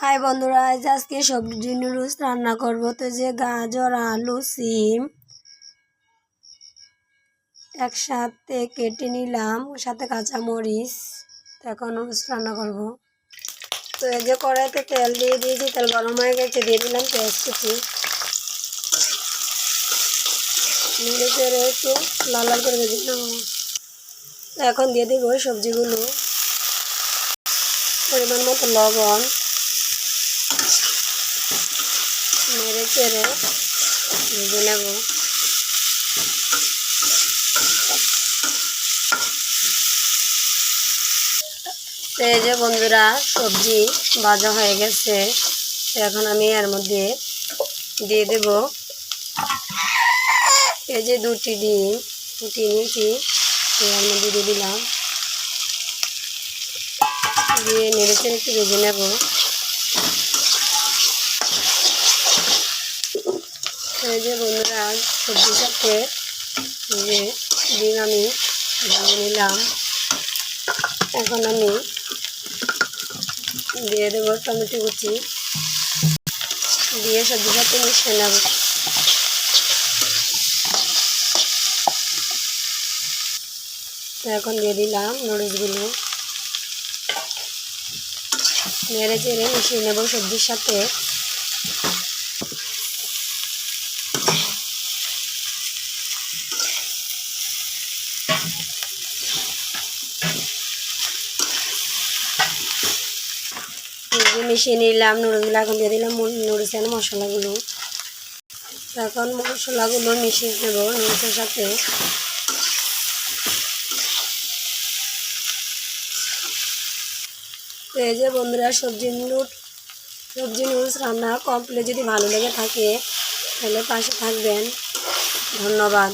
High বন্ধুরা, আজকে সবজি নুডলস রান্না করব। তো যে গাজর, আলু, সিম একসাথে কেটে নিলাম, সাথে কাঁচামরিচ। তো এখন নুডলস রান্না করব। তো এই যে কড়াইতে তেল দিয়ে দিয়েছি, তেল গরম হয়ে গেছে, দিয়ে দিলাম পেঁয়াজ কুচি। নেড়ে চেড়ে একটু লাল লাল করে ভেজে নেব। তো এখন দিয়ে দিব সবজিগুলো, পরিমাণ মতো লবণ, নেড়ে চেড়ে ভেজে নেব। তো এই যে বন্ধুরা, সবজি ভাজা হয়ে গেছে। তো এখন আমি এর মধ্যে দিয়ে দেব এই যে দুটি ডিম নিয়েছি, এর মধ্যে দিয়ে দিলাম। দিয়ে নেড়েচেড়ে একটু ভেজে নেব। এই যে বন্ধুরা, সবজির সাথে যে ডিম আমি ভেজে নিলাম। এখন আমি দিয়ে দেবো টমেটো কুচি, দিয়ে সবজির সাথে মিশিয়ে নেব। এখন দিয়ে দিলাম নুডলসগুলো, নেড়ে চেড়ে মিশিয়ে নেব সবজির সাথে। মিশিয়ে নিলাম নুডলসগুলো। এখন দিয়ে দিলাম নুডলসের মশলাগুলো। এখন মশলাগুলো মিশিয়ে নেব নুডলসের সাথে। তো এই যে বন্ধুরা, সবজি নুডলস রান্না কমপ্লিট। যদি ভালো লেগে থাকে তাহলে পাশে থাকবেন। ধন্যবাদ।